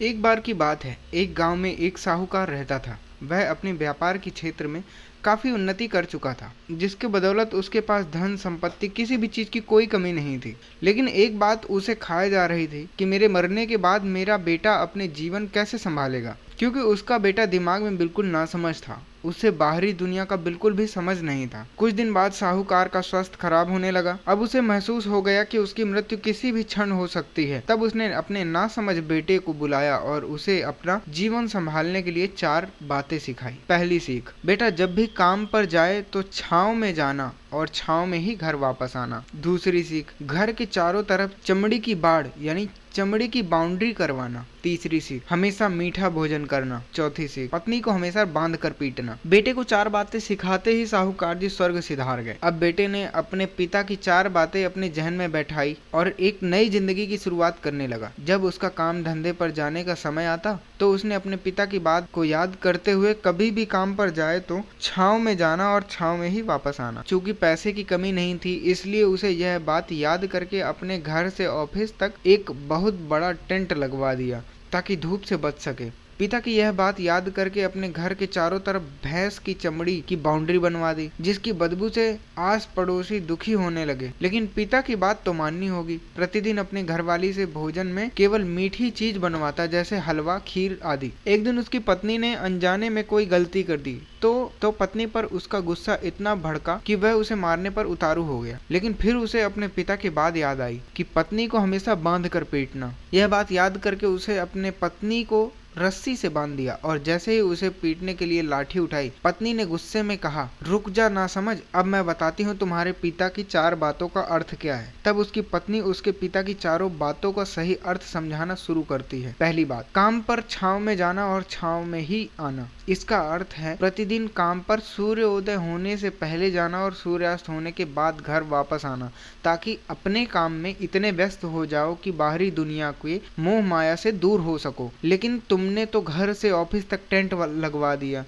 एक बार की बात है, एक गांव में एक साहूकार रहता था। वह अपने व्यापार के क्षेत्र में काफी उन्नति कर चुका था, जिसके बदौलत उसके पास धन संपत्ति किसी भी चीज की कोई कमी नहीं थी। लेकिन एक बात उसे खाए जा रही थी कि मेरे मरने के बाद मेरा बेटा अपने जीवन कैसे संभालेगा, क्योंकि उसका बेटा दिमाग में बिल्कुल नासमझ था। उसे बाहरी दुनिया का बिल्कुल भी समझ नहीं था। कुछ दिन बाद साहूकार का स्वास्थ्य खराब होने लगा। अब उसे महसूस हो गया कि उसकी मृत्यु किसी भी क्षण हो सकती है। तब उसने अपने नासमझ बेटे को बुलाया और उसे अपना जीवन संभालने के लिए 4 बातें सिखाई। पहली सीख, बेटा जब भी काम पर जाए तो छांव में जाना और छांव में ही घर वापस आना। दूसरी सीख, घर के चारों तरफ चमड़ी की बाड़ यानी चमड़ी की बाउंड्री करवाना। तीसरी सीख, हमेशा मीठा भोजन करना। चौथी सीख, पत्नी को हमेशा बांध कर पीटना। बेटे को 4 बातें सिखाते ही साहूकार जी स्वर्ग सिधार गए। अब बेटे ने अपने पिता की 4 बातें अपने जहन में बैठाई और एक नई जिंदगी की शुरुआत करने लगा। जब उसका काम धंधे पर जाने का समय आता तो उसने अपने पिता की बात को याद करते हुए कभी भी काम पर जाए तो छांव में जाना और छांव में ही वापस आना। चूंकि पैसे की कमी नहीं थी, इसलिए उसे यह बात याद करके अपने घर से ऑफिस तक एक बहुत बड़ा टेंट लगवा दिया ताकि धूप से बच सके। पिता की यह बात याद करके अपने घर के चारों तरफ भैंस की चमड़ी की बाउंड्री बनवा दी, जिसकी बदबू से आस पड़ोसी दुखी होने लगे। लेकिन पिता की बात तो माननी होगी। प्रतिदिन अपने घरवाली से भोजन में केवल मीठी चीज बनवाता, जैसे हलवा, खीर आदि। एक दिन उसकी पत्नी ने अनजाने में कोई गलती कर दी तो पत्नी पर उसका गुस्सा इतना भड़का कि वह उसे मारने पर उतारू हो गया। लेकिन फिर उसे अपने पिता की बात याद आई कि पत्नी को हमेशा बांध कर पीटना। यह बात याद करके उसे अपने पत्नी को रस्सी से बांध दिया और जैसे ही उसे पीटने के लिए लाठी उठाई, पत्नी ने गुस्से में कहा, रुक जा नासमझ, अब मैं बताती हूँ तुम्हारे पिता की 4 बातों का अर्थ क्या है। तब उसकी पत्नी उसके पिता की चारों बातों का सही अर्थ समझाना शुरू करती है। पहली बात, काम पर छांव में जाना और छांव में ही आना। इसका अर्थ है प्रतिदिन काम पर सूर्योदय होने से पहले जाना और सूर्यास्त होने के बाद घर वापस आना, ताकि अपने काम में इतने व्यस्त हो जाओ कि बाहरी दुनिया के मोह माया से दूर हो सको। लेकिन तुमने तो घर से ऑफिस तक टेंट लगवा दिया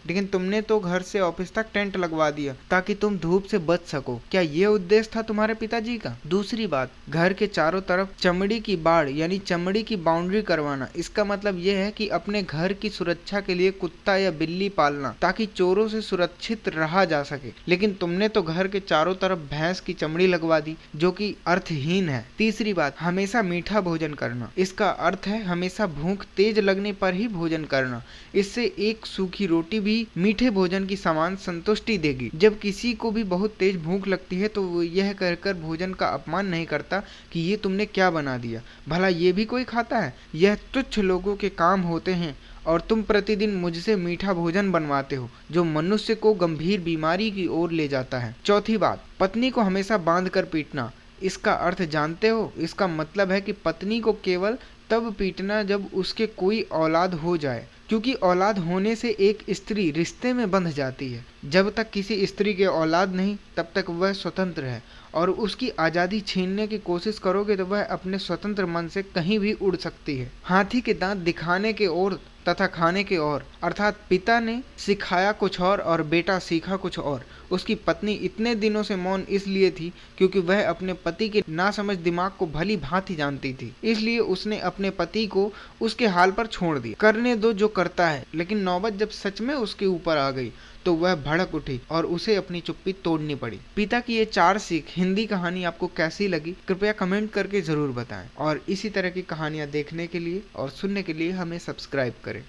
ताकि तुम धूप से बच सको। क्या ये उद्देश्य था तुम्हारे पिताजी का? दूसरी बात, घर के चारों तरफ चमड़ी की बाड़ यानी चमड़ी की बाउंड्री करवाना। इसका मतलब यह है कि अपने घर की सुरक्षा के लिए कुत्ता या बिल्ली पालना, ताकि चोरों से सुरक्षित रहा जा सके। लेकिन तुमने तो घर के चारों तरफ भैंस की चमड़ी लगवा दी, जो कि अर्थहीन है। तीसरी बात, हमेशा मीठा भोजन करना। इसका अर्थ है हमेशा भूख तेज लगने पर ही भोजन करना। इससे एक सूखी रोटी भी मीठे भोजन की समान संतुष्टि देगी। जब किसी को भी बहुत तेज भूख लगती है तो वो यह कहकर भोजन का अपमान नहीं करता कि ये तुमने क्या बना दिया, भला ये भी कोई खाता है। यह तुच्छ लोगों के काम होते हैं और तुम प्रतिदिन मुझसे मीठा भोजन बनवाते हो, जो मनुष्य को गंभीर बीमारी की ओर ले जाता है। चौथी बात, पत्नी को हमेशा बांध कर पीटना। इसका अर्थ जानते हो? इसका मतलब है कि पत्नी को केवल तब पीटना जब उसके कोई औलाद हो जाए, क्योंकि औलाद होने से एक स्त्री रिश्ते में बंध जाती है। जब तक किसी स्त्री के औलाद नहीं, तब तक वह स्वतंत्र है और उसकी आज़ादी छीनने की कोशिश करोगे तो वह अपने स्वतंत्र मन से कहीं भी उड़ सकती है। हाथी के दांत दिखाने के ओर तथा खाने के ओर, अर्थात पिता ने सिखाया कुछ और बेटा सीखा कुछ और। उसकी पत्नी इतने दिनों से मौन इसलिए थी क्योंकि वह अपने पति के नासमझ दिमाग को भली भांति जानती थी। इसलिए उसने अपने पति को उसके हाल पर छोड़ दिया। करने दो जो करता है। लेकिन नौबत जब सच में उसके ऊपर आ गई तो वह भड़क उठी और उसे अपनी चुप्पी तोड़नी पड़ी। पिता की ये 4 सीख हिंदी कहानी आपको कैसी लगी, कृपया कमेंट करके जरूर बताएं और इसी तरह की कहानियां देखने के लिए और सुनने के लिए हमें सब्सक्राइब करें।